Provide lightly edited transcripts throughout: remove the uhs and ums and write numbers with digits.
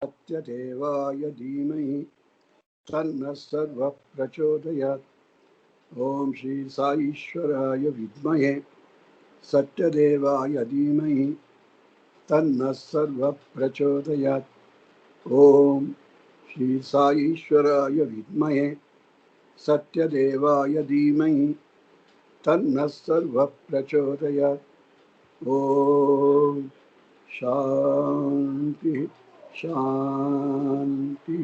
सत्यदेवाय धीमहि तन्नः सर्वः प्रचोदयात्। ॐ श्री साईश्वराय विद्महे सत्यदेवाय धीमहि तन्नः सर्वः प्रचोदयात्। ॐ श्री साईश्वराय विद्महे सत्यदेवाय धीमहि तन्नः सर्वः प्रचोदयात्। ॐ शांति शांति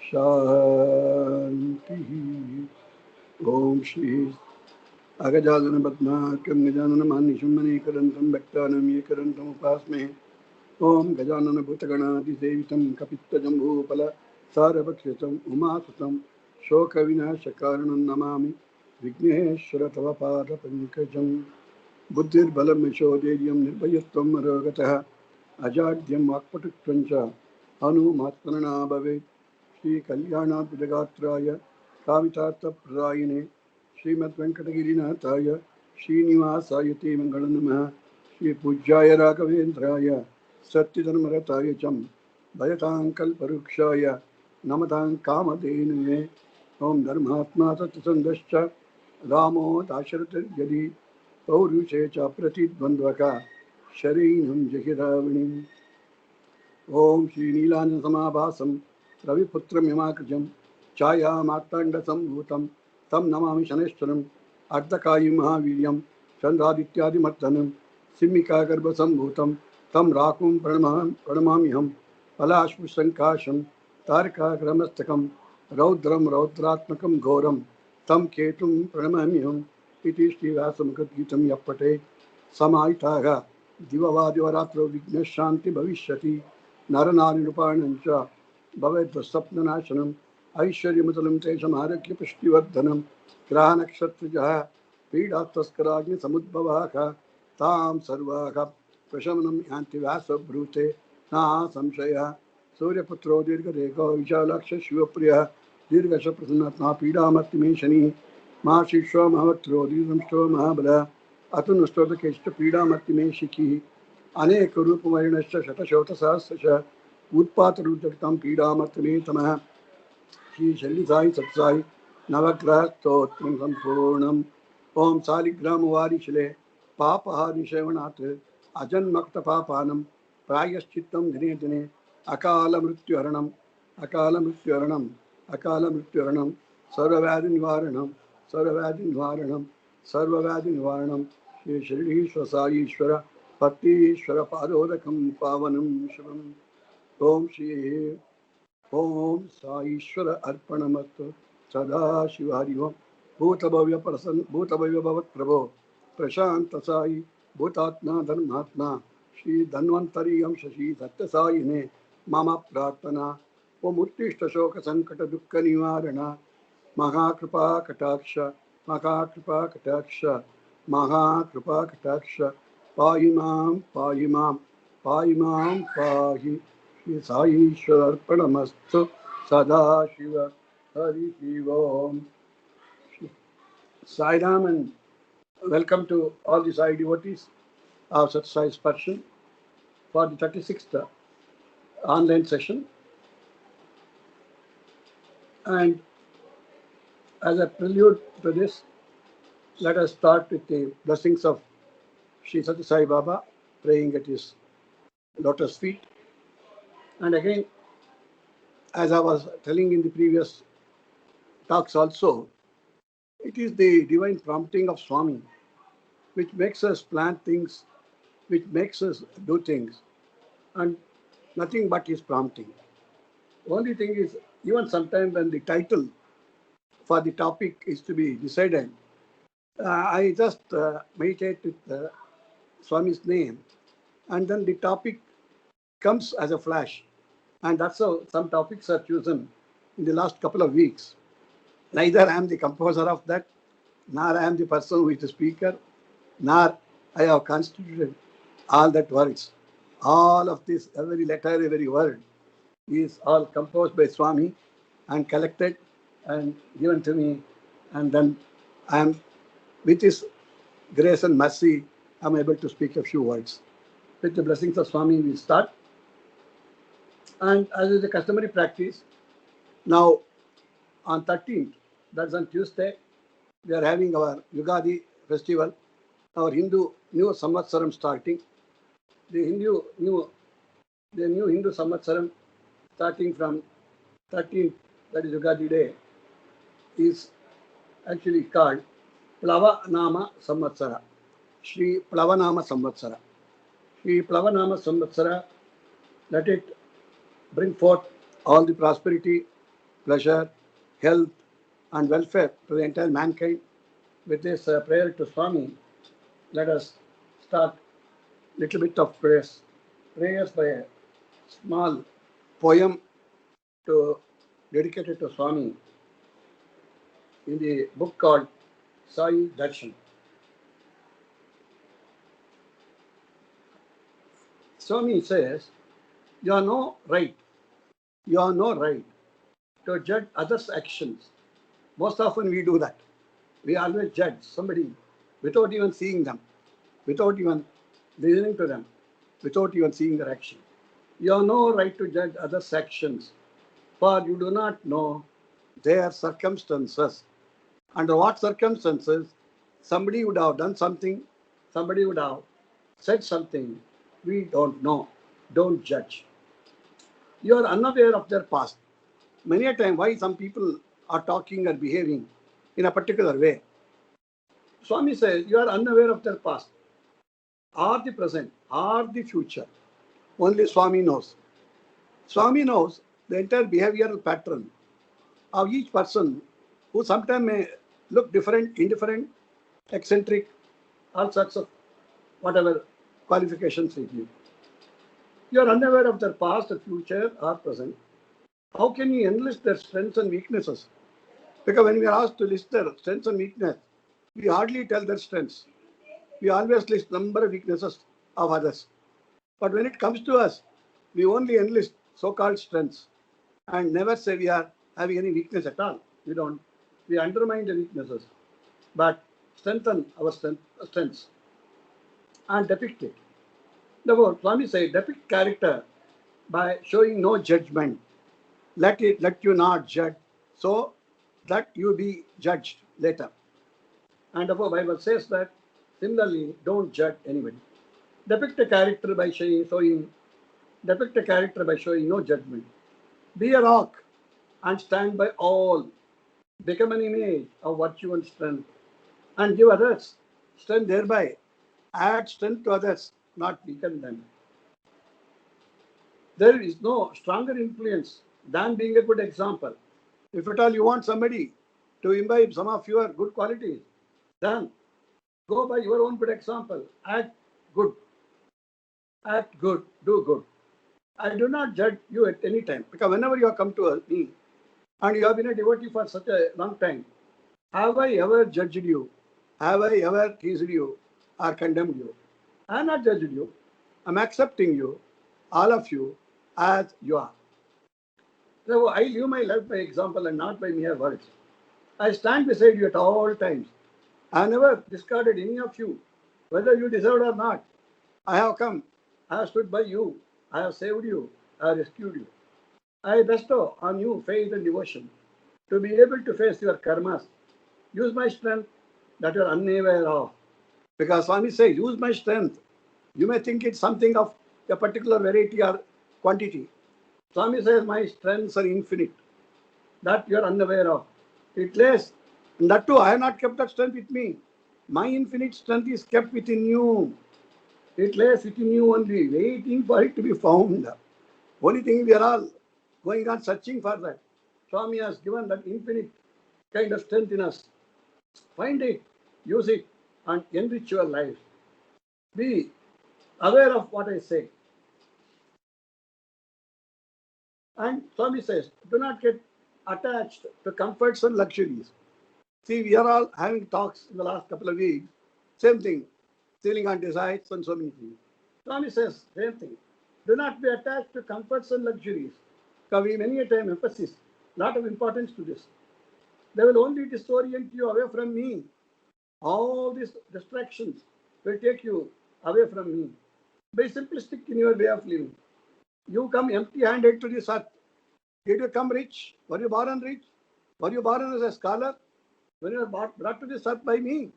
शांति। ओम श्री अगजानन पद्मार्कं गजानन मान्यशं मणिकरन्तं भक्तानां एकदन्तं उपास्महे। ओम गजानन भूतगणाधिसेवितं कपित्तजम्बूफल सारभक्षितं उमासुतं शोकविनाशकारणं नमामि विघ्नेश्वर तव पादपङ्कजम्। बुद्धिर्बलं यशोधैर्यं निर्भयत्वं मरोगतः अजाड्यं वाक्पटुत्वं च हनुमात्मना भवेत्। श्रीकल्याणाद्भुतगात्राय कामितार्थप्रदायिने श्रीमद्वेङ्कटगिरिनाथाय श्रीनिवासाय ते मङ्गलं नमः। श्रीपूज्याय राघवेन्द्राय सत्यधर्मरताय च भजतां कल्पवृक्षाय नमतां कामधेनवे। ॐ धर्मात्मा सत्यसन्धश्च रामो दाशरथिर्यदि पौरुषे च प्रतिद्वन्द्वका शरीरं जहिरावणिम्। ओम श्री नीलांजनसमाभासं रविपुत्रं यमाकृजं छायामार्ताण्डसम्भूतं तं नमामि शनैश्वरम्। अर्धकायं महावीर्यं चन्द्रादित्यादिमर्दनं सिंहिकागर्भसम्भूतं तं राकुं प्रणमाम्यहं। पलाशपुष्पसङ्काशं तारकाग्रमस्तकं रौद्रं रौद्रात्मकं घोरं तं केतुं प्रणमाम्यहम्। इति श्रीव्यासमुखगीतं यः पठेत् समाहिताः दिववादिवरात्रो विघ्नशान्ति भविष्यति। नरनारिनृपाणां च भवेद् ऐश्वर्यमतुलं तेषाम् आरोग्यपुष्टिवर्धनं। ग्रहनक्षत्रजः पीडातस्कराग्निसमुद्भवाः तां सर्वाः प्रशमनं यान्ति व्यासब्रूते न संशयः। सूर्यपुत्रो दीर्घदेहो विशालाक्ष शिवप्रियः दीर्घशप्रसन्नात्मा पीडामर्तिमे शनिः महाशिष्यो महवक्त्रो दीर्घंष्टो महाबलः अतुनष्टोदकेश्च पीडामर्तिमे शिखिः। अनेक रूपवर्णश्च शतशोतसहस्रश उत्पातरुद्रक्तं पीडामर्तमे तमः। श्री शैलसाई सत्साई नवग्रह स्तोत्रं संपूर्णम्। ओम शालिग्रामवारिशिले पापहारिशेवनाथ अजन्मक्तपापानं प्रायश्चित्तं दिने दिने अकालमृत्युहरणम् अकालमृत्युहरणम् अकालमृत्युहरणं सर्वव्याधिनिवारणं सर्वव्याधिनिवारणं सर्वव्याधिनिवारणं। श्री शिरडीश्वर साईश्वर भक्तीश्वर पादोदकं पावनं शिवम्। ओम श्री ओम साईश्वर अर्पणमस्तु। सदाशिव हरि ओम। भूतभव्य प्रसन्न भूतभव्य भवत् प्रभो प्रशांत साई भूतात्मा धर्मात्मा श्री धन्वंतरी शशि सत्य साईने मम प्रार्थना। ओम उत्तिष्ठ शोक संकट दुख निवारण महाकृपा कटाक्ष महाकृपा कटाक्ष महाकृपा कटाक्ष पाहि मां पाहि मां पाहि मां पाहि। श्री साईश्वर अर्पणमस्तु। सदाशिव हरि ओम। Sai Ram and welcome to all the Sai devotees of Sat Sai Sparshan for the 36th online session. And as a prelude to this, let us start with the blessings of Sri Sathya Sai Baba, praying at his lotus feet. And again, as I was telling in the previous talks also, it is the divine prompting of Swami which makes us plan things, which makes us do things, and nothing but his prompting. Only thing is, even sometimes when the title for the topic is to be decided, I just meditate with Swami's name, and then the topic comes as a flash. And that's how some topics are chosen in the last couple of weeks. Neither I am the composer of that, nor I am the person who is the speaker, nor I have constituted all that words. All of this, every letter, every word, is all composed by Swami and collected and given to me. And then I am, with his grace and mercy, I am able to speak a few words. With the blessings of Swami, we start. And as is the customary practice, now on 13th, that's on Tuesday, we are having our Yugadi festival, our Hindu new Samvatsaram starting. The new Hindu Samvatsaram starting from 13th, that is Yugadi day, is actually called Plavanama Samvatsara. Shri Plavanama Samvatsara. Shri Plavanama Samvatsara, let it bring forth all the prosperity, pleasure, health, and welfare to the entire mankind. With this prayer to Swami, let us start little bit of prayers. Prayers by a small poem to dedicated to Swami in the book called Sai Darshan. Swami says, you have no right to judge others' actions. Most often we do that. We always judge somebody without even seeing them, without even listening to them, without even seeing their action. You have no right to judge others' actions, for you do not know their circumstances. Under what circumstances somebody would have done something, somebody would have said something, we don't know. Don't judge. You are unaware of their past. Many a time, why some people are talking or behaving in a particular way. Swami says, you are unaware of their past, or the present, or the future. Only Swami knows. Swami knows the entire behavioral pattern of each person who sometimes may look different, indifferent, eccentric, all sorts of whatever qualifications they give. You are unaware of their past, future, or present. How can you enlist their strengths and weaknesses? Because when we are asked to list their strengths and weaknesses, we hardly tell their strengths. We always list number of weaknesses of others. But when it comes to us, we only enlist so-called strengths and never say we are having any weakness at all. We don't. We undermine the weaknesses, but strengthen our strengths and depict it. Therefore, Swami said, depict character by showing no judgment. Let you not judge, so that you be judged later. And therefore, Bible says that similarly, don't judge anybody. Depict a character by depict a character by showing no judgment. Be a rock and stand by all. Become an image of virtue and strength, and give others strength thereby. Add strength to others, not weaken them. There is no stronger influence than being a good example. If at all you want somebody to imbibe some of your good qualities, then go by your own good example. Act good. Act good. Do good. I do not judge you at any time, because whenever you have come to me and you have been a devotee for such a long time, have I ever judged you? Have I ever teased you or condemned you? I am not judged you. I am accepting you, all of you, as you are. So I live my life by example and not by mere words. I stand beside you at all times. I have never discarded any of you, whether you deserved or not. I have come. I have stood by you. I have saved you. I have rescued you. I bestow on you faith and devotion to be able to face your karmas. Use my strength that you are unaware of. Because Swami says, use my strength. You may think it's something of a particular variety or quantity. Swami says, my strengths are infinite, that you are unaware of. It lays, and that too, I have not kept that strength with me. My infinite strength is kept within you. It lays within you only, waiting for it to be found. Only thing we are all going on searching for that. Swami has given that infinite kind of strength in us. Find it, use it, and enrich your life. Be aware of what I say. And Swami says, do not get attached to comforts and luxuries. See, we are all having talks in the last couple of weeks. Same thing, stealing on desires and so many things. Swami says, same thing. Do not be attached to comforts and luxuries. Because we many a time emphasize a lot of importance to this. They will only disorient you away from me. All these distractions will take you away from me. Be simplistic in your way of living. You come empty-handed to this earth. Did you come rich? Were you born rich? Were you born as a scholar? When you were brought to this earth by me?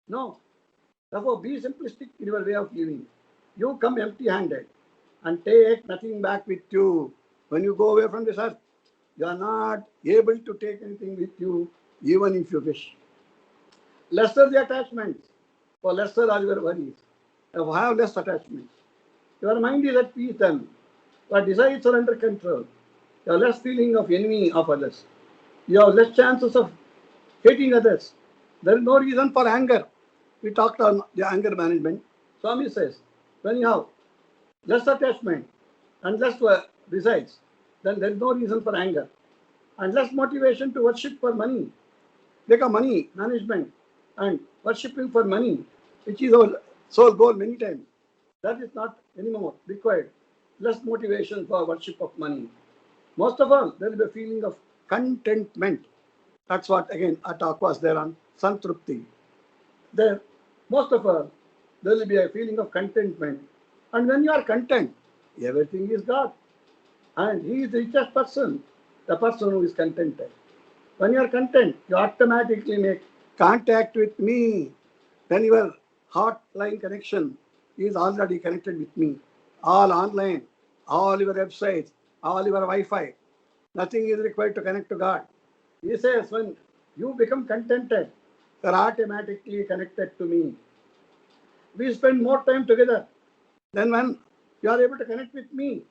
No. Therefore, be simplistic in your way of living. You come empty-handed and take nothing back with you. When you go away from this earth, you are not able to take anything with you, even if you wish. Lesser the attachments, for lesser are your worries. You have less attachments. Your mind is at peace then. Your desires are under control. You have less feeling of enemy of others. You have less chances of hating others. There is no reason for anger. We talked on the anger management. Swami says, when you have less attachment and less desires, then there is no reason for anger. And less motivation to worship for money. Become money management and worshipping for money, which is our sole goal many times. That is not anymore required. Less motivation for worship of money. Most of all, there will be a feeling of contentment. That's what, again, our talk was there on Santrupti. There, most of all, there will be a feeling of contentment. And when you are content, everything is God. And He is the richest person, the person who is contented. When you are content, you automatically make contact with me. Then your hotline connection is already connected with me. All online, all your websites, all your Wi-Fi. Nothing is required to connect to God. He says, when you become contented, you are automatically connected to me. We spend more time together. Then when you are able to connect with me,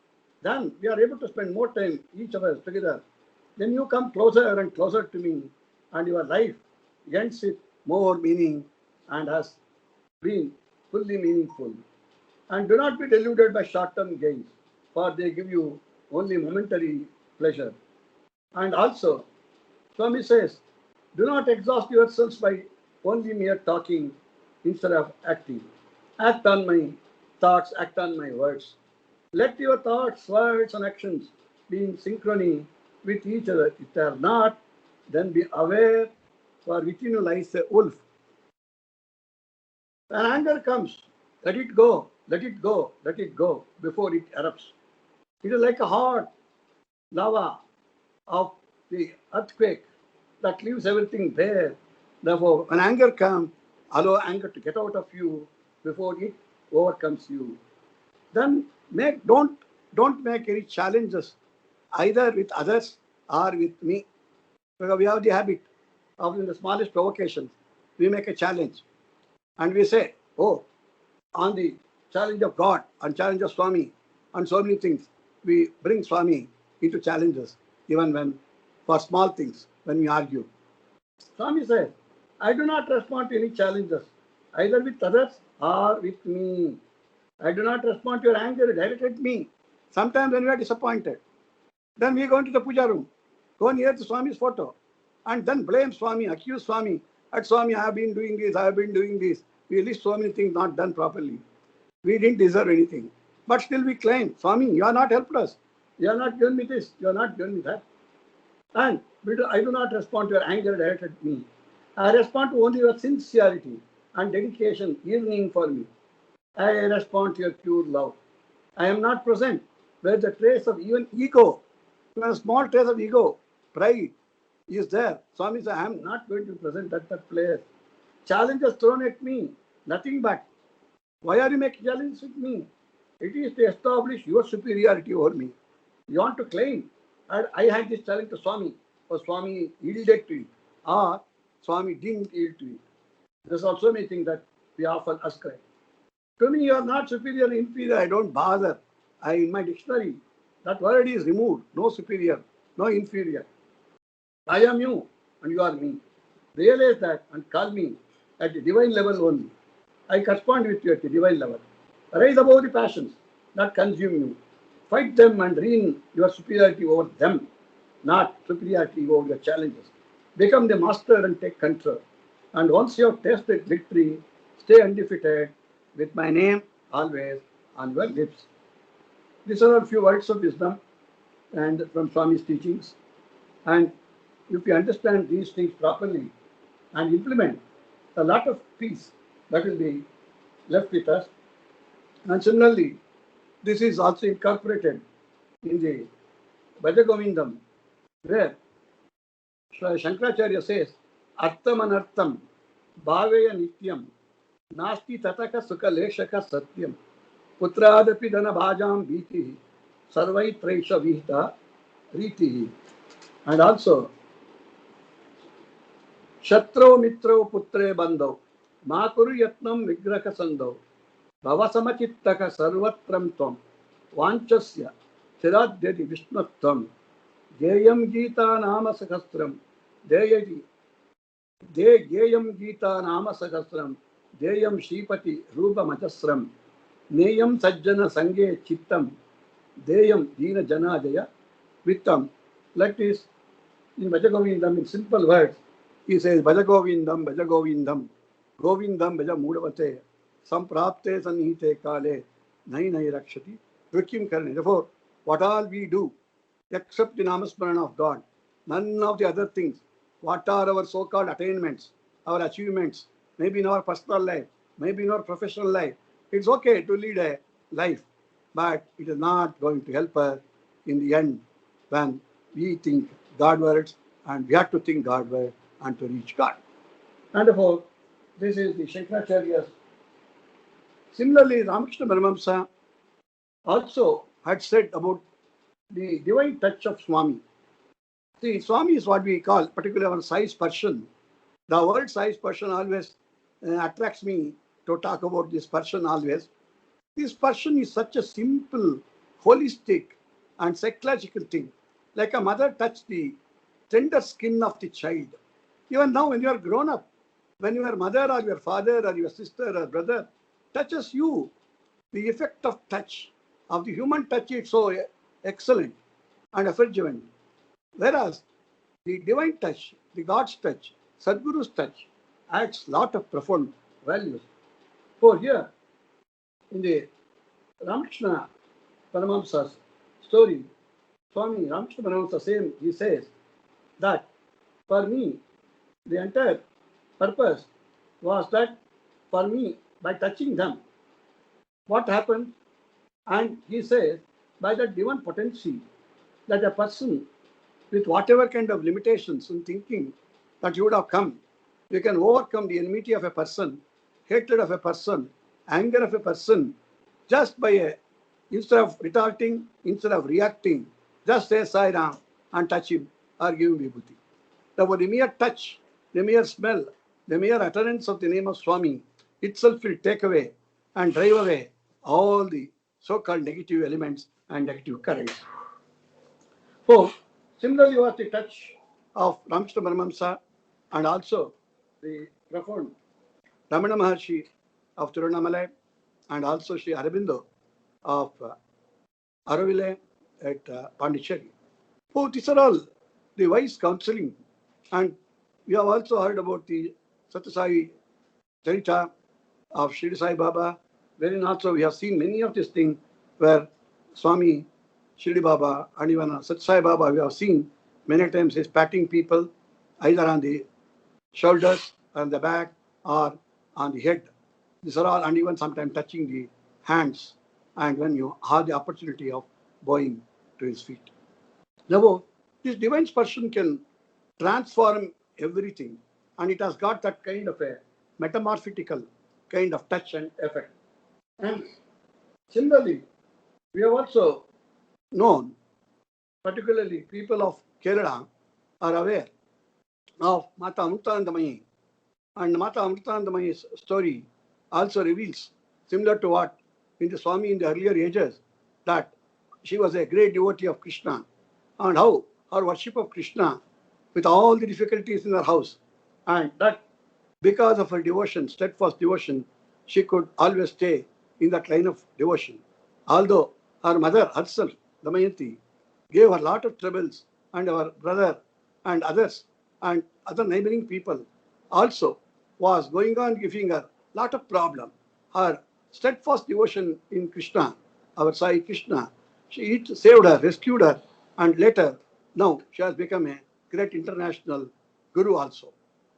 then we are able to spend more time each of us together. Then you come closer and closer to me, and your life ends with more meaning and has been fully meaningful. And do not be deluded by short-term gains, for they give you only momentary pleasure. And also, Swami says, do not exhaust yourselves by only mere talking instead of acting. Act on my thoughts, act on my words. Let your thoughts, words, and actions be in synchrony with each other. If they are not, then be aware, for within you lies a wolf. When anger comes, let it go, let it go, let it go before it erupts. It is like a hot lava of the earthquake that leaves everything there. Therefore, when anger comes, allow anger to get out of you before it overcomes you. Then don't make any challenges either with others or with me. Because we have the habit of in the smallest provocations, we make a challenge and we say, oh, on the challenge of God and challenge of Swami and so many things, we bring Swami into challenges, even when for small things, when we argue. Swami says, I do not respond to any challenges, either with others or with me. I do not respond to your anger directed at me. Sometimes when we are disappointed, then we go into the puja room, go near the Swami's photo, and then blame Swami, accuse Swami. At Swami, I have been doing this, I have been doing this. We list so many things not done properly. We didn't deserve anything. But still we claim, Swami, you are not helped us. You are not given me this, you are not given me that. And I do not respond to your anger directed at me. I respond to only your sincerity and dedication yearning for me. I respond to your pure love. I am not present where the trace of even ego, even a small trace of ego, pride is there. Swami says, I am not going to be present at that place. Challenges thrown at me, nothing but. Why are you making challenges with me? It is to establish your superiority over me. You want to claim, I had this challenge to Swami, or Swami yielded to it, or Swami didn't yield to it. There's also many things that we often ascribe. To me, you are not superior, inferior. I don't bother. In my dictionary, that word is removed. No superior, no inferior. I am you and you are me. Realize that and call me at the divine level only. I correspond with you at the divine level. Rise above the passions that consume you. Fight them and reign your superiority over them, not superiority over your challenges. Become the master and take control. And once you have tasted victory, stay undefeated with my name always on your lips. These are a few words of wisdom and from Swami's teachings. And if you understand these things properly and implement, a lot of peace that will be left with us. And similarly, this is also incorporated in the Bhajagovindam, where Shankaracharya says, Artham anartham, bhaveya nityam, nasti tataka sukha leshaka satyam, putradapi dana bhajam bhiti, sarvai traisha vihita riti. And also, Shatro mitro putre bandhav, makuru yatnam vigraka sandhav, भवसमचित्तक सर्वत्रं त्वं वाञ्छस्य चिराद्यति विष्णुत्वं गेयं गीता नाम सहस्रं देयति गेयं गीता नाम सहस्रं देयं श्रीपति रूपमजस्रं नेयं सज्जन संगे चित्तं देयं दीन जनाजय वित्तं. Like this, in Bhajagovindam, in simple words, he says, Bhajagovindam, Bhajagovindam, Govindam Bhaja Mudavate, Samprapte Sanhite Kale, Nai Nai Rakshati, Vikim Karni. Therefore, what all we do, except the Namasmarana of God, none of the other things, what are our so-called attainments, our achievements, maybe in our personal life, maybe in our professional life, it's okay to lead a life, but it is not going to help us in the end when we think God words, and we have to think God word and to reach God. And therefore, this is the Shankaracharya's. Similarly, Ramakrishna Paramahamsa also had said about the divine touch of Swami. See, Swami is what we call, particularly our size person. The word size person always attracts me to talk about this person always. This person is such a simple, holistic, and psychological thing. Like a mother touched the tender skin of the child. Even now, when you are grown up, when your mother or your father or your sister or brother touches you, the effect of touch, of the human touch, is so excellent and effulgent. Whereas the divine touch, the God's touch, Sadguru's touch, adds lot of profound values. For here, in the Ramakrishna Paramahamsa's story, Swami Ramakrishna Paramahamsa he says that for me, the entire purpose was that for me, by touching them, what happened? And he says, by the divine potency, that a person with whatever kind of limitations in thinking that you would have come, you can overcome the enmity of a person, hatred of a person, anger of a person, just by instead of retorting, instead of reacting, just say Sai Ram and touch him or give him vibhuti. Therefore, the mere touch, the mere smell, the mere utterance of the name of Swami itself will take away and drive away all the so-called negative elements and negative currents. So, similarly was the touch of Ramakrishna Paramahamsa and also the profound Ramana Maharshi of Tiruvannamalai and also Sri Aurobindo of Aravile at Pondicherry. So, these are all the wise counseling, and we have also heard about the Satyasai Charita of Shri Sai Baba, wherein also we have seen many of these things where Swami Shirdi Baba and even Satyasai Baba, we have seen many times is patting people either on the shoulders, on the back, or on the head. These are all, and even sometimes touching the hands, and when you have the opportunity of bowing to his feet. Now, this divine person can transform everything, and it has got that kind of a metamorphical kind of touch and effect. And similarly, we have also known, particularly people of Kerala are aware of Mata Amritanandamayi, and Mata Amritanandamayi's story also reveals, similar to what in the Swami in the earlier ages, that she was a great devotee of Krishna, and how her worship of Krishna with all the difficulties in her house, and that because of her devotion, steadfast devotion, she could always stay in that line of devotion. Although her mother herself, Damayanti, gave her a lot of troubles, and her brother and others and other neighboring people also was going on giving her a lot of problem. Her steadfast devotion in Krishna, our Sai Krishna, she saved her, rescued her, and later, now she has become a great international guru also.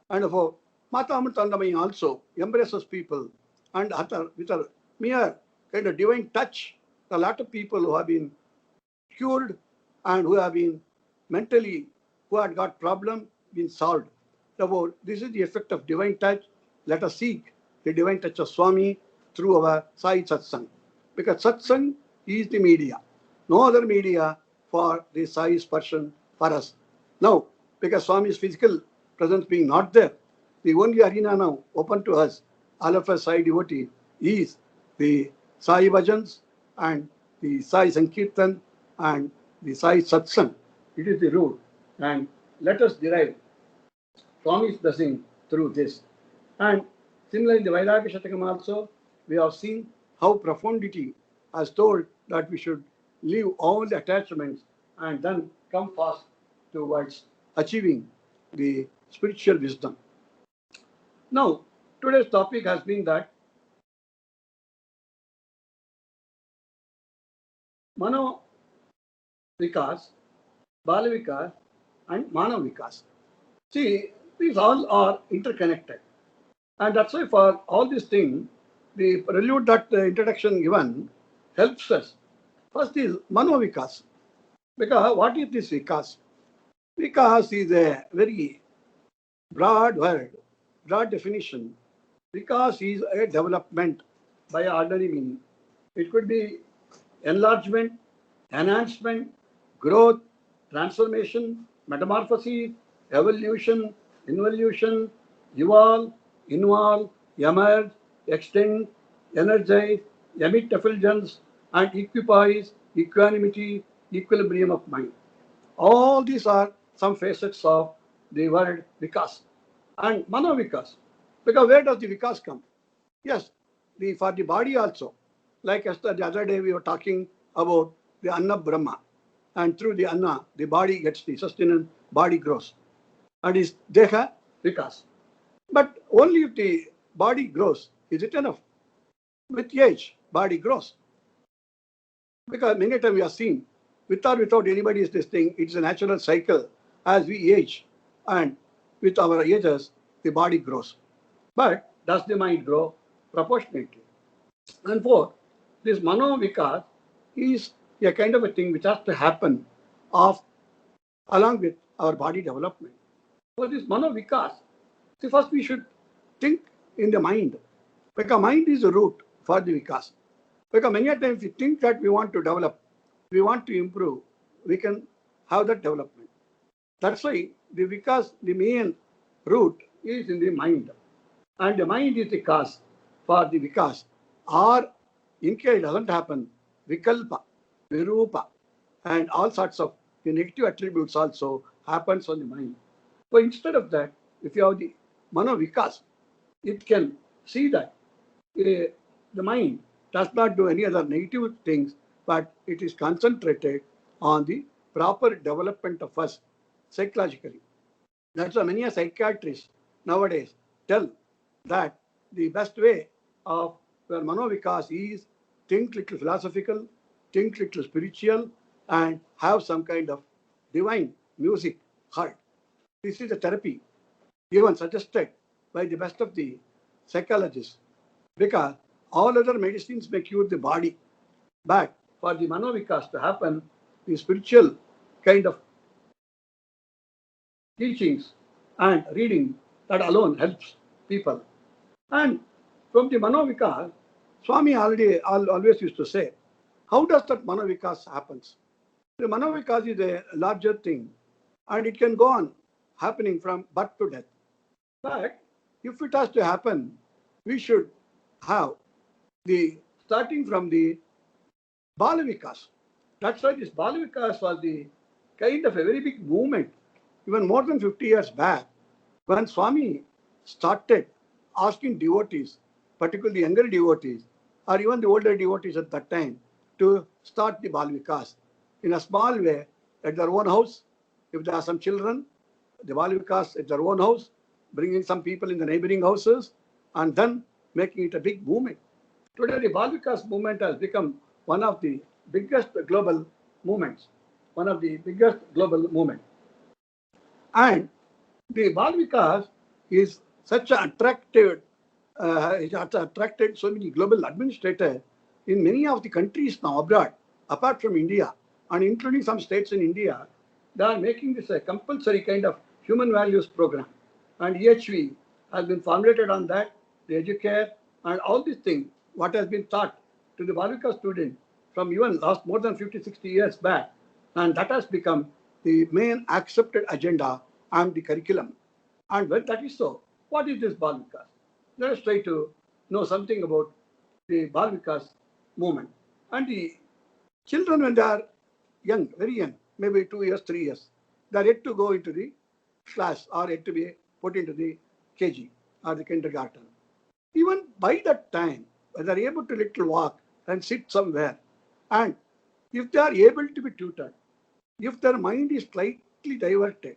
And for Mata Amritanandamayi also embraces people, and with her mere kind of divine touch, a lot of people who have been cured and who have been mentally, who had got problem, been solved. Therefore, this is the effect of divine touch. Let us seek the divine touch of Swami through our Sai Satsang. Because Satsang is the media. No other media for the Sai's person for us. Now, because Swami's physical presence being not there, the only arena now open to us, all of us Sai devotee, is the Sai Bhajans and the Sai Sankirtan and the Sai Satsang. It is the root. And let us derive Swami's blessing through this. And similarly, in the Vairagya Shatakam also, we have seen how profundity has told that we should leave all the attachments and then come fast towards achieving the spiritual wisdom. Now, today's topic has been that Mano Vikas, Bala Vikas, and Manav Vikas. See, these all are interconnected. And that's why for all these things, the prelude that the introduction given helps us. First is Mano Vikas. Because what is this Vikas? Vikas is a very broad word, broad definition. Vikas is a development by ordinary meaning. It could be enlargement, enhancement, growth, transformation, metamorphosis, evolution, involution, evolve, involve, emerge, extend, energize, emit effulgence, and equipoise, equanimity, equilibrium of mind. All these are some facets of the word Vikas. And Mano Vikas. Because where does the Vikas come? Yes, for the body also. Like yesterday, the other day we were talking about the Anna Brahma. And through the Anna, the body gets the sustenance, body grows. And is Deha Vikas. But only if the body grows, is it enough? With age, body grows. Because many times we have seen, with or without anybody's this thing, it's a natural cycle. As we age, and with our ages, the body grows. But does the mind grow? Proportionately. And fourth, this Mano Vikas is a kind of a thing which has to happen along with our body development. For this Mano Vikas, see, first we should think in the mind. Because mind is the root for the Vikas. Because many times we think that we want to develop, we want to improve, we can have that development. That's why the Vikas, the main root is in the mind. And the mind is the cause for the Vikas. Or in case it doesn't happen, Vikalpa, Virupa, and all sorts of the negative attributes also happens on the mind. So instead of that, if you have the Mano Vikas, it can see that the mind does not do any other negative things, but it is concentrated on the proper development of us psychologically. That's why many psychiatrists nowadays tell that the best way of your Manovikas is think little philosophical, think little spiritual, and have some kind of divine music heard. This is the therapy even suggested by the best of the psychologists, because all other medicines may cure the body, but for the Manovikas to happen, the spiritual kind of teachings and reading, that alone helps people. And from the Manovikas, Swami always used to say, how does that Manovikas happens? The Manovikas is a larger thing, and it can go on happening from birth to death. But if it has to happen, we should have the starting from the Balavikas. That's why this Balavikas was the kind of a very big movement, even more than 50 years back, when Swami started asking devotees, particularly younger devotees, or even the older devotees at that time, to start the Balavikas in a small way at their own house. If there are some children, the Balavikas at their own house, bringing some people in the neighboring houses, and then making it a big movement. Today, the Balavikas movement has become one of the biggest global movements, And the Balavikas is such an attractive, it has attracted so many global administrators in many of the countries now abroad, apart from India, and including some states in India, they are making this a compulsory kind of human values program. And EHV has been formulated on that, the educare, and all these things, what has been taught to the Balika student from even last more than 50, 60 years back. And that has become the main accepted agenda and the curriculum. And when that is so, what is this Bal Vikas? Let us try to know something about the Bal Vikas movement. And the children, when they are young, very young, maybe 2 years, 3 years, they are yet to go into the class or yet to be put into the KG or the kindergarten. Even by that time, when they are able to little walk and sit somewhere, and if they are able to be tutored, if their mind is slightly diverted,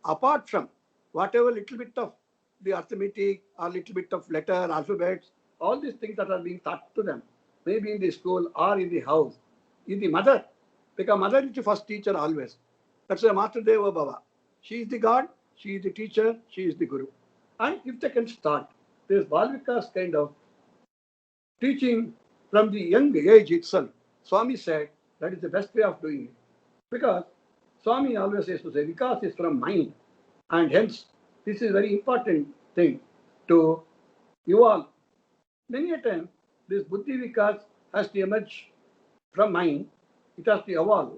apart from whatever little bit of the arithmetic or little bit of letter, alphabets, all these things that are being taught to them, maybe in the school or in the house, in the mother, because mother is the first teacher always. That's why Master Deva Baba. She is the God, she is the teacher, she is the Guru. And if they can start this Balvikas kind of teaching from the young age itself, Swami said that is the best way of doing it. Because Swami always used to say, Vikas is from mind. And hence, this is a very important thing to evolve. Many a time, this Buddhi Vikas has to emerge from mind. It has to evolve.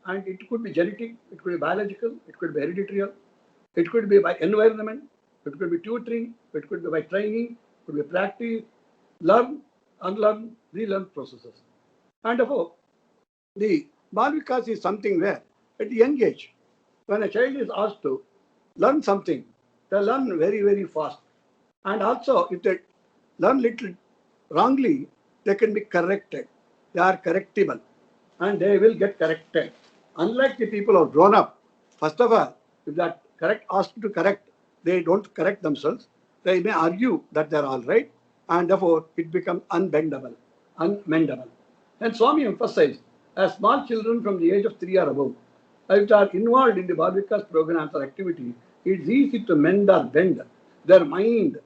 And it could be genetic, it could be biological, it could be hereditary, it could be by environment, it could be tutoring, it could be by training, it could be practice, learn, unlearn, relearn processes. And therefore, the Bal Vikas is something where, at the young age, when a child is asked to learn something, they learn very, very fast. And also, if they learn little wrongly, they can be corrected. They are correctable and they will get corrected. Unlike the people who are grown up, first of all, if that asked to correct, they don't correct themselves. They may argue that they're all right, and therefore it becomes unbendable, unmendable. And Swami emphasized, as small children from the age of 3 or above, if they are involved in the Balvikas programs or activity, it's easy to mend or bend their mind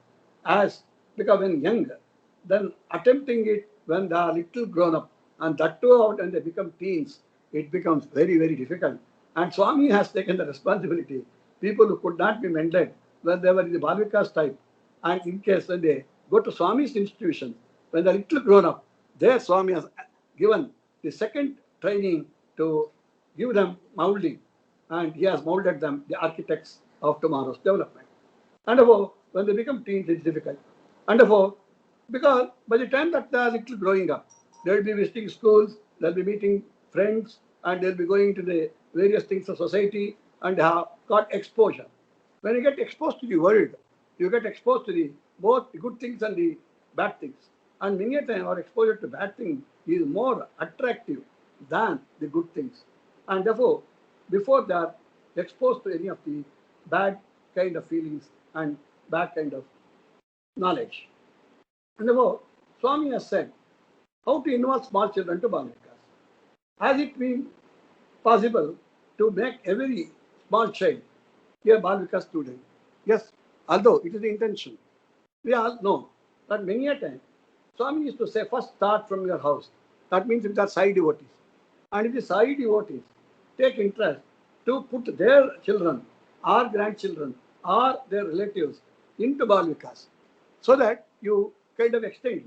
as because when younger, then attempting it when they are little grown up, and that too out and they become teens, it becomes very, very difficult. And Swami has taken the responsibility. People who could not be mended when they were in the Balvikas type, and in case when they go to Swami's institution, when they're little grown up, there Swami has given the second training to give them molding, and he has molded them, the architects of tomorrow's development. And therefore, when they become teens, it's difficult. And therefore, because by the time that they are little growing up, they'll be visiting schools, they'll be meeting friends, and they'll be going to the various things of society and have got exposure. When you get exposed to the world, you get exposed to the both the good things and the bad things. And many a time our exposure to bad things is more attractive than the good things. And therefore, before they are exposed to any of the bad kind of feelings and bad kind of knowledge. And therefore, Swami has said how to involve small children to Balvikas. Has it been possible to make every small child a Balvika student? Yes, although it is the intention. We all know that many a time Swami used to say, first start from your house. That means if they are Sai devotees. And if the Sai devotees take interest to put their children or grandchildren or their relatives into Balvikas, so that you kind of extend.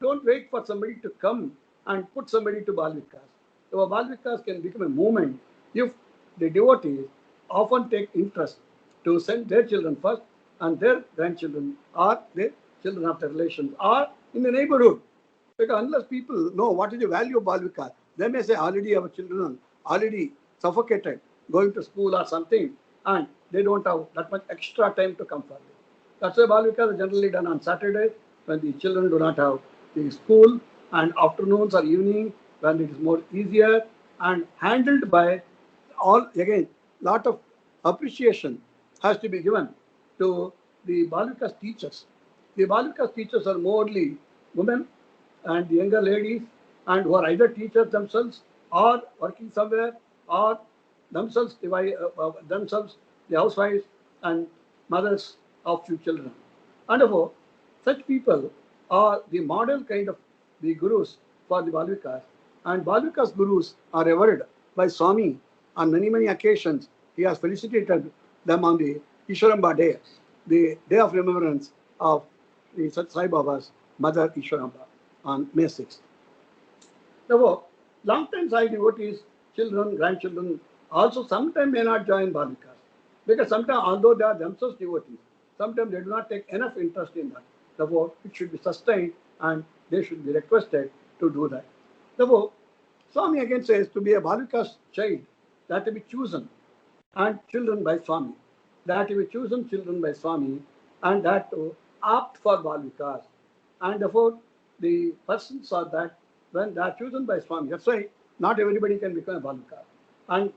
Don't wait for somebody to come and put somebody to Balvikas. So Balvikas can become a movement if the devotees often take interest to send their children first and their grandchildren or their children of their relations or in the neighborhood. Because unless people know what is the value of Balvikas, they may say already our children already suffocated going to school or something and they don't have that much extra time to come for them. That's why Balvikas are generally done on Saturdays when the children do not have the school, and afternoons or evening when it is more easier and handled by all. Again, lot of appreciation has to be given to the Balvikas teachers. The Balvikas teachers are mostly women and the younger ladies and who are either teachers themselves or working somewhere or themselves the housewives and mothers of few children. And therefore, such people are the model kind of the gurus for the Balvikas. And Balvikas gurus are revered by Swami on many, many occasions. He has felicitated them on the Ishwaramba Day, the day of remembrance of the Sat Sai Baba's mother Ishwaramba on May 6th. Therefore, long-time Sai devotees, children, grandchildren, also sometimes may not join Bhalikas. Because sometimes, although they are themselves devotees, sometimes they do not take enough interest in that. Therefore, it should be sustained and they should be requested to do that. Therefore, Swami again says to be a Bhalika's child, that to be chosen and children by Swami. That to be chosen children by Swami and that to opt for Bhalikas. And therefore, the persons are that when they are chosen by Swami, that's why not everybody can become a Bhalika. And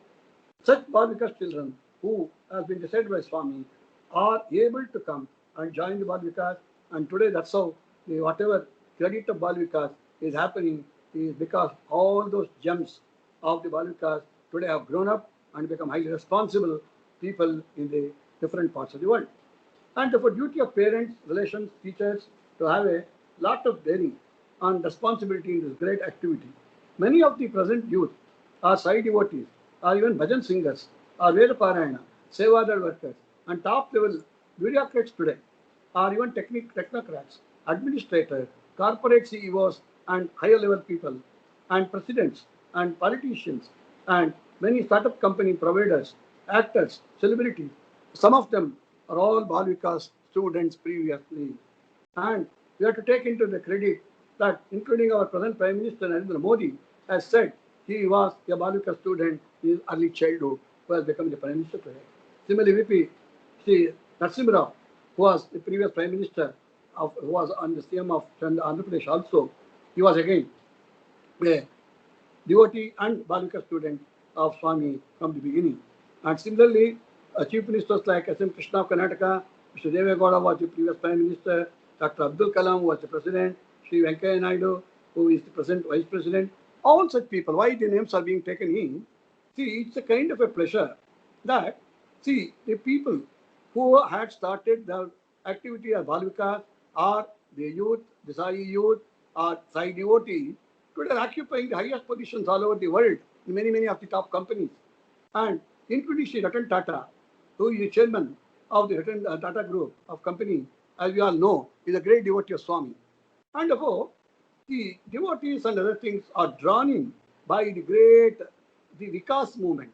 such Bhalika's children who has been decided by Swami are able to come and join the Bhalvikas. And today that's how whatever credit of Bhalvikas is happening is because all those gems of the Bhalvikas today have grown up and become highly responsible people in the different parts of the world. And for duty of parents, relations, teachers to have a lot of bearing on responsibility in this great activity. Many of the present youth are Sai devotees, are even bhajan singers, are Veda Parayana, Sevadar workers, and top level bureaucrats today, are even technocrats, administrators, corporate CEOs, and higher level people, and presidents, and politicians, and many startup company providers, actors, celebrities. Some of them are all Bhalvikas students previously. And we have to take into the credit that, including our present Prime Minister Narendra Modi, has said he was a Bhalvika student in early childhood who has become the Prime Minister today. Similarly, VP Sri Narasimha Rao, who was the previous Prime Minister, who was on the CM of Andhra Pradesh also, he was again a devotee and Bhalvika student of Swami from the beginning. And similarly, Chief Ministers like S.M. Krishna of Karnataka, Mr. Deve Gowda was the previous Prime Minister, Dr. Abdul Kalam was the President, Sri Venkaiah Naidu, who is the present Vice President, all such people, why the names are being taken in? See, it's a kind of a pleasure that, see, the people who had started the activity as Bhalvikas or the youth, the Sai youth, or Sai devotees, today are occupying the highest positions all over the world in many, many of the top companies. And including Sri Ratan Tata, who is the chairman of the Ratan Tata Group of company, as we all know, is a great devotee of Swami. And therefore, the devotees and other things are drawn in by the Vikas movement.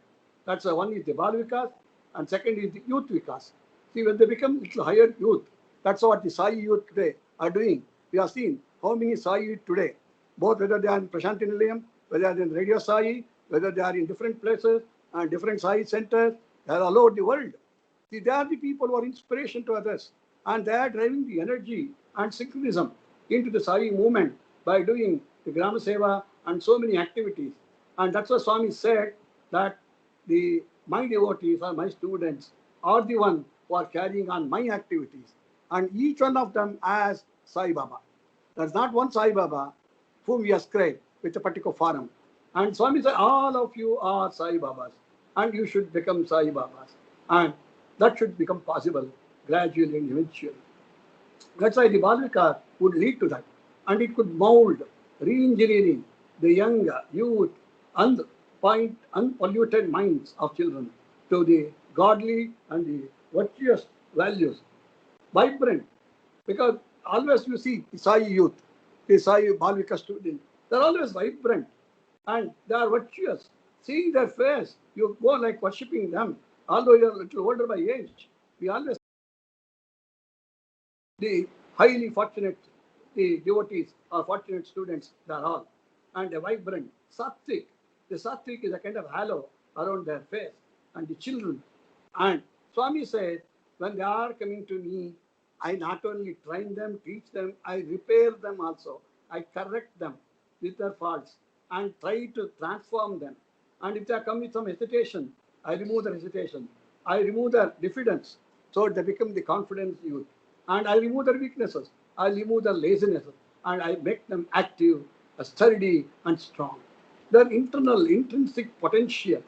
That's one is the Bal Vikas, and second is the Youth Vikas. See, when they become little higher youth, that's what the Sai youth today are doing. We have seen how many Sai youth today, both whether they are in Prashanti Nilayam, whether they are in Radio Sai, whether they are in different places and different Sai centers, they are all over the world. See, they are the people who are inspiration to others, and they are driving the energy and synchronism into the Sai movement by doing the Grama Seva and so many activities. And that's why Swami said that my devotees or my students are the one who are carrying on my activities. And each one of them as Sai Baba. There's not one Sai Baba whom we ascribe with a particular form. And Swami said, all of you are Sai Babas. And you should become Sai Babas. And that should become possible gradually and eventually. That's why the Bhalvika would lead to that. And it could mold, re-engineering the young youth, unpolluted minds of children to the godly and the virtuous values. Vibrant. Because always you see the Sai youth, the Sai Bhalvika students, they're always vibrant and they are virtuous. Seeing their face, you go like worshipping them. Although you're a little older by age, we always the highly fortunate the devotees or fortunate students, they are all. And a vibrant, sattvic. The sattvic is a kind of halo around their face. And the children. And Swami says, when they are coming to me, I not only train them, teach them, I repair them also. I correct them with their faults and try to transform them. And if they come with some hesitation, I remove their hesitation. I remove their diffidence. So they become the confident youth. And I remove their weaknesses. I remove their laziness. And I make them active, sturdy, and strong. Their internal, intrinsic potential,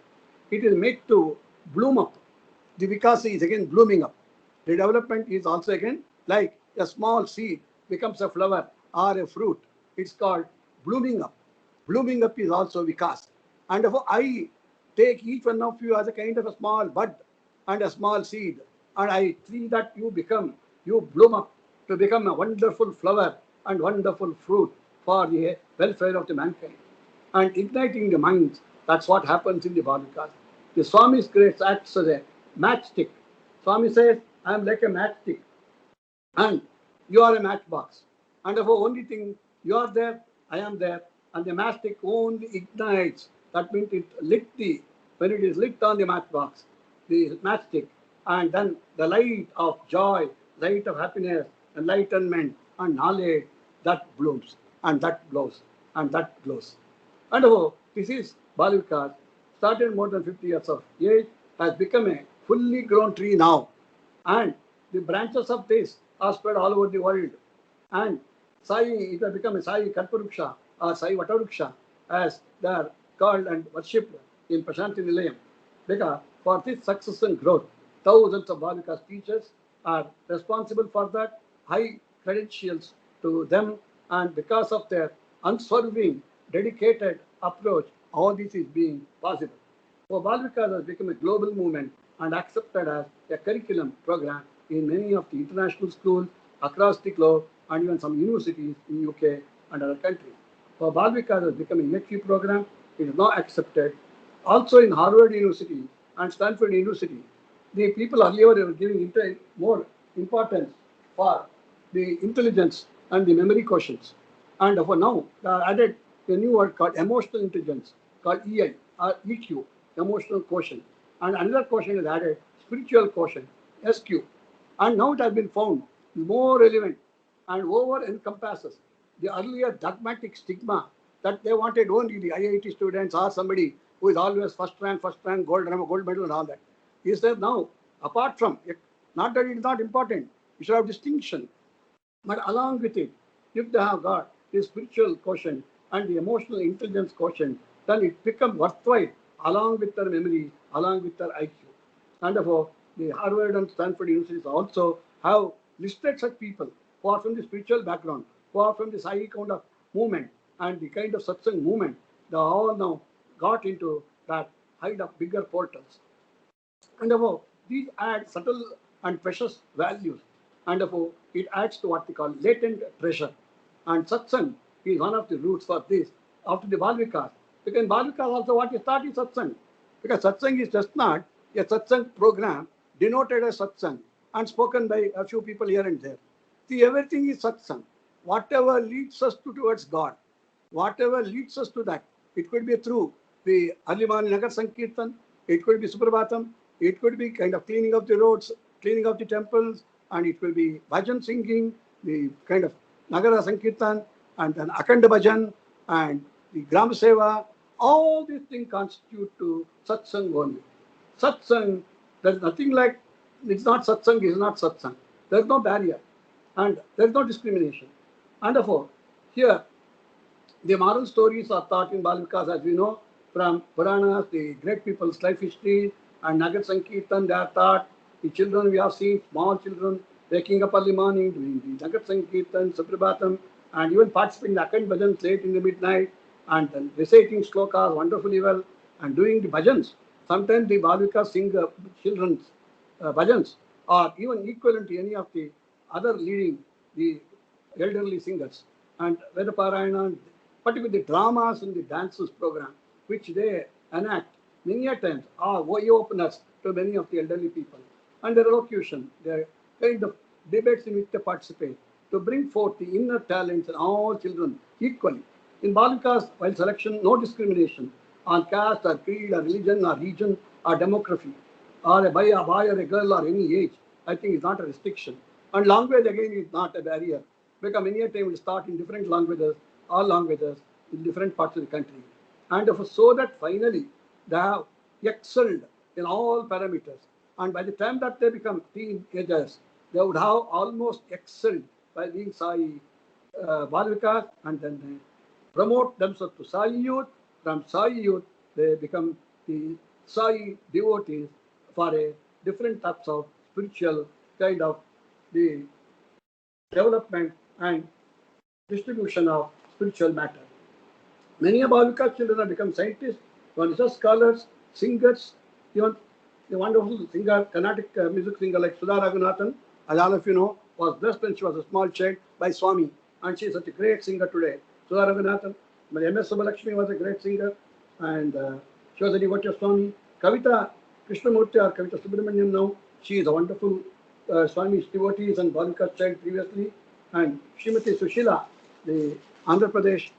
it is made to bloom up. The Vikasa is again blooming up. The development is also again like a small seed becomes a flower or a fruit. It's called blooming up. Blooming up is also Vikas. And therefore, I take each one of you as a kind of a small bud and a small seed, and I see that you bloom up to become a wonderful flower and wonderful fruit for the welfare of the mankind and igniting the minds. That's what happens in the Bhagavad. The Swami's grace acts as a matchstick. Swami says, I am like a matchstick and you are a matchbox. And therefore, only thing you are there, I am there, and the matchstick only ignites. That means when it is lit on the matchbox, the matchstick, and then the light of joy, light of happiness, enlightenment, and knowledge that blooms, and that glows, and that glows. And therefore, this is Bal Vikas, started more than 50 years of age, has become a fully grown tree now. And the branches of this are spread all over the world. And Sai, it has become a Sai Kalparuksha or Sai Vataruksha, as they are called and worshipped in Prashanti Nilayam. Because for this success and growth, thousands of Bhagavatas teachers are responsible for that, high credentials to them, and because of their unswerving, dedicated approach, all this is being possible. So Bhagavatas has become a global movement and accepted as a curriculum program in many of the international schools across the globe and even some universities in UK and other countries. So Bhagavatas has become a EHV program. It is now accepted also in Harvard University and Stanford University. The people earlier were giving more importance for the intelligence and the memory quotients. And for now, they are added a new word called emotional intelligence, called EI or EQ, emotional quotient. And another quotient is added, spiritual quotient, SQ. And now it has been found more relevant and over encompasses the earlier dogmatic stigma that they wanted only the IIT students or somebody who is always first rank, gold medal and all that. He says now, apart from it, not that it is not important, you should have distinction, but along with it, if they have got the spiritual quotient and the emotional intelligence quotient, then it becomes worthwhile along with their memory, along with their IQ. And therefore, the Harvard and Stanford universities also have listed such people who are from the spiritual background, who are from the Sai kind of movement and the kind of satsang movement. They all now got into that height of bigger portals. And therefore, these add subtle and precious values. And therefore, it adds to what they call latent treasure. And satsang is one of the roots for this after the Bal Vikas. Because in Bal Vikas also what is taught is satsang. Because satsang is just not a satsang program denoted as satsang and spoken by a few people here and there. See, everything is satsang. Whatever leads us towards God, whatever leads us to that, it could be through the early morning Nagar Sankirtan, it could be Suprabhatam, it could be kind of cleaning of the roads, cleaning of the temples, and it will be bhajan singing, the kind of Nagara Sankirtan, and then Akhanda Bhajan, and the Gram Seva. All these things constitute to satsang only. Satsang, there's nothing like, it's not satsang, it's not satsang. There's no barrier, and there's no discrimination. And therefore, here, the moral stories are taught in Bal Vikas, as we know, from Puranas, the great people's life history, and Nagar Sankirtan, they are taught. The children we have seen, small children, waking up early morning, doing the Nagar Sankirtan, Suprabhatam, and even participating in the Akhand Bhajans late in the midnight, and then reciting slokas wonderfully well, and doing the bhajans. Sometimes the Bal Vikas sing children's bhajans, or even equivalent to any of the other leading the elderly singers. And Vedaparayana, particularly the dramas and the dances program, which they enact many a times, are way openers to many of the elderly people. And their elocution, their kind of debates in which they participate, to bring forth the inner talents in all children equally. In Bal Vikas, while selection, no discrimination on caste or creed or religion or region or demography, or a boy or a girl or any age, I think is not a restriction. And language again is not a barrier, because many a time we start in different languages, all languages in different parts of the country. And so that finally they have excelled in all parameters. And by the time that they become teenagers, they would have almost excelled by being Sai Bal Vikas, and then they promote themselves to Sai youth. From Sai youth, they become the Sai devotees for a different types of spiritual kind of the development and distribution of spiritual matter. Many of Bal Vikas children have become scientists, research scholars, singers, even the wonderful singer, Carnatic music singer like Sudha Raghunathan, as all of you know, was blessed when she was a small child by Swami, and she is such a great singer today. Sudha Raghunathan, M.S. Subbalakshmi was a great singer, and she was a devotee of Swami. Kavita Krishnamurti or Kavita Subramaniam now, she is a wonderful Swami's devotee and Balvika's child previously, and Srimati Sushila, the Andhra Pradesh,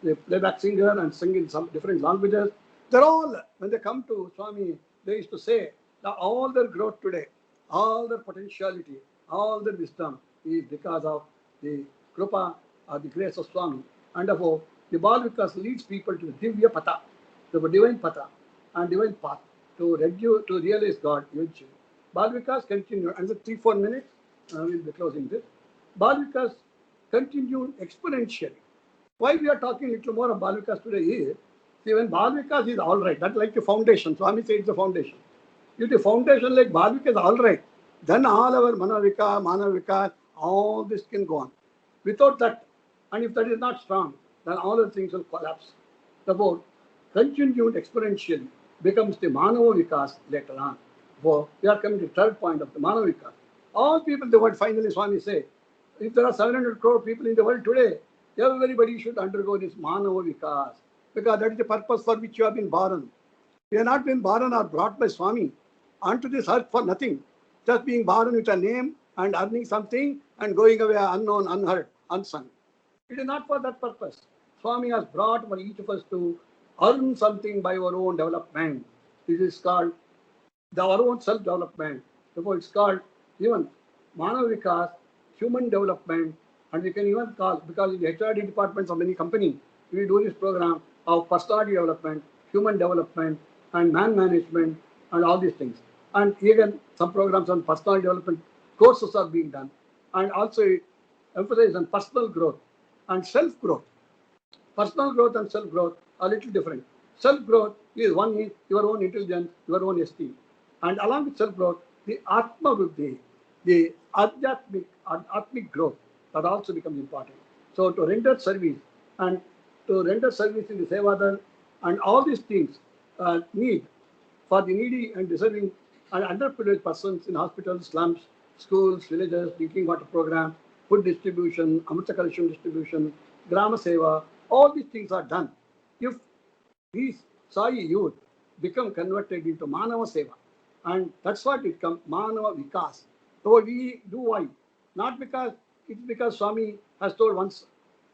the playback singer and sing in some different languages. They're all, when they come to Swami, they used to say that all their growth today, all their potentiality, all their wisdom is because of the Krupa or the grace of Swami. And therefore, the Balvikas leads people to the Divya Pata, the divine Pata and divine path to realize God eventually. Balvikas continue, another 3-4 minutes, we'll be closing this. Balvikas continued exponentially. Why we are talking a little more of Balvikas today is, see, when Balvikas is all right, that's like the foundation. Swami says it's the foundation. If the foundation like Balvika is all right, then all our Manavika, Manavika, all this can go on. Without that, and if that is not strong, then all the things will collapse. Therefore, continued exponentially becomes the Manava Vikas later on. For we are coming to the third point of the Manava Vikas. All people in the world, finally Swami say, if there are 700 crore people in the world today, everybody should undergo this Manava Vikas, because that is the purpose for which you have been born. We have not been born or brought by Swami onto this earth for nothing, just being born with a name and earning something and going away unknown, unheard, unsung. It is not for that purpose. Swami has brought for each of us to earn something by our own development. This is called our own self-development. Therefore, it's called even Manav Vikas, human development, and we can even call, because in the HRD departments of many companies, we do this program of personality development, human development, and man management, and all these things. And even some programs on personality development courses are being done, and also emphasize on personal growth and self-growth. Personal growth and self-growth are a little different. Self-growth is one is your own intelligence, your own esteem. And along with self-growth, the Atma Buddhi, the Atmic growth, that also becomes important. So to render service and to render service in the Sevadhan and all these things need for the needy and deserving and underprivileged persons in hospitals, slums, schools, villages, drinking water program, food distribution, Amrita Kalasham distribution, Grama Seva, all these things are done. If these Sai youth become converted into Manava Seva, and that's what it comes, Manava Vikas. So we do why? Not because it's because Swami has told once,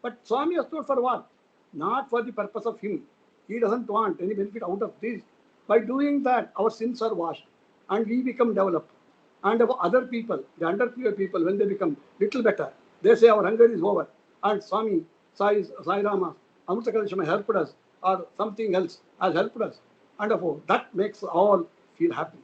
but Swami has told for what? Not for the purpose of him. He doesn't want any benefit out of this. By doing that, our sins are washed and we become developed. And our other people, the underprivileged people, when they become little better, they say our hunger is over. And Swami, Sai Rama, Amrita Kalasham helped us, or something else has helped us. And therefore, that makes all feel happy.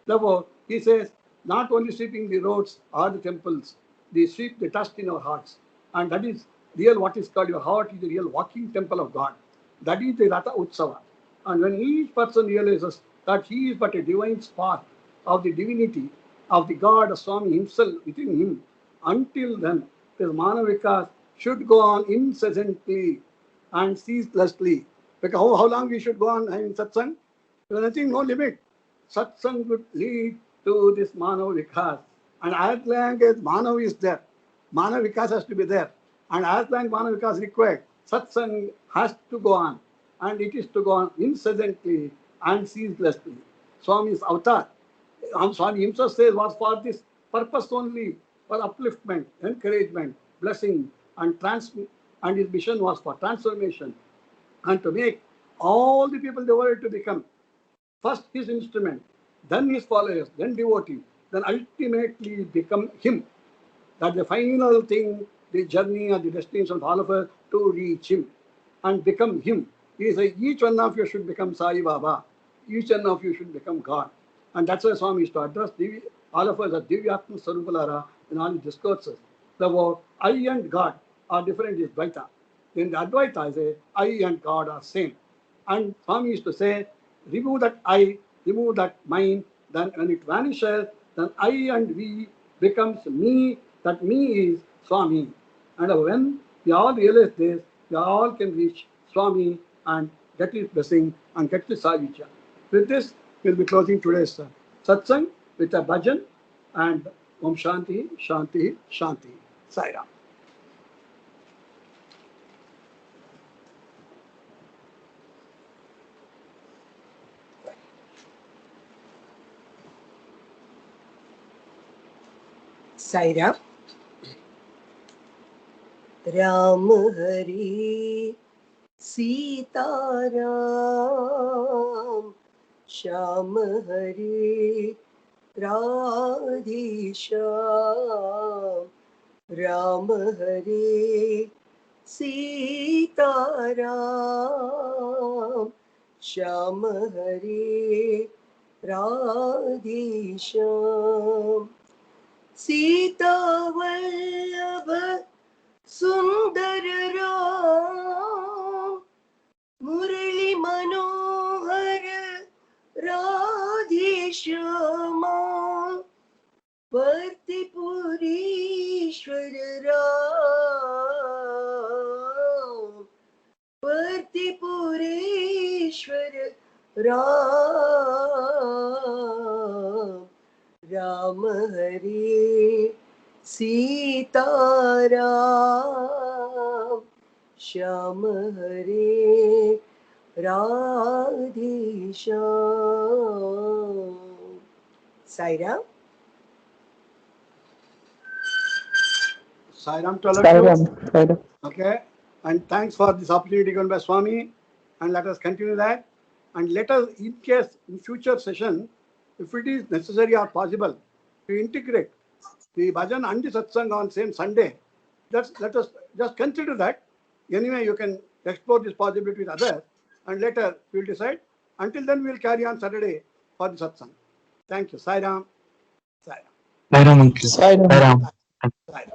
Therefore, he says, not only sweeping the roads or the temples, they sweep the dust in our hearts. And that is real, what is called your heart is the real walking temple of God. That is the Ratha Utsava. And when each person realizes that he is but a divine spark of the divinity of the God of Swami himself within him, until then, his Manavikas should go on incessantly and ceaselessly. Because how long we should go on in satsang? There is nothing, no limit. Satsang would lead to this Manav Vikas. And as long as Manav is there, Manav Vikas has to be there. And as long as Manav Vikas is required, Satsang has to go on. And it is to go on incessantly and ceaselessly. Swami's avatar, Swami himself says, was for this purpose only, for upliftment, encouragement, blessing, and his mission was for transformation and to make all the people in the world to become first his instrument, then his followers, then devotee, then ultimately become him. That's the final thing, the journey and the destination of all of us to reach him and become him. He says, each one of you should become Sai Baba. Each one of you should become God. And that's why Swami is to address all of us as Divyatma Sarupalara in all his discourses. The word I and God are different is Dvaita. In the Advaita, I say, I and God are same. And Swami used to say, remove that I, remove that mine, then when it vanishes, then I and we becomes me, that me is Swami. And when we all realize this, we all can reach Swami and get his blessing and get his Savicha. With this, we'll be closing today's satsang with a bhajan and Om Shanti, Shanti, Shanti. Sai Ram. Sai Ram. Ram Hari Sita Ram Sham Hari Radhe Shyam Ram Hari Sita Ram Sham Hari Radhe Shyam Sita Vallabha Sundar Ram Murali Manohar Radhe Shyama Partipurishwar Ram Partipurishwar Ram Ram Hari Sita Ram Sham Hari Radhe Shyam. Sai Ram. Sai Ram to all of Sai you. Ram. Sai Ram. Okay. And thanks for this opportunity given by Swami. And let us continue that. And let us, in case in future session, if it is necessary or possible, to integrate the bhajan and the satsang on same Sunday. Let us just consider that. Anyway, you can explore this possibility with others, and later we will decide. Until then, we will carry on Saturday for the satsang. Thank you. Sai Ram. Sai Ram. Sai Ram. Sai Ram. Sai Ram.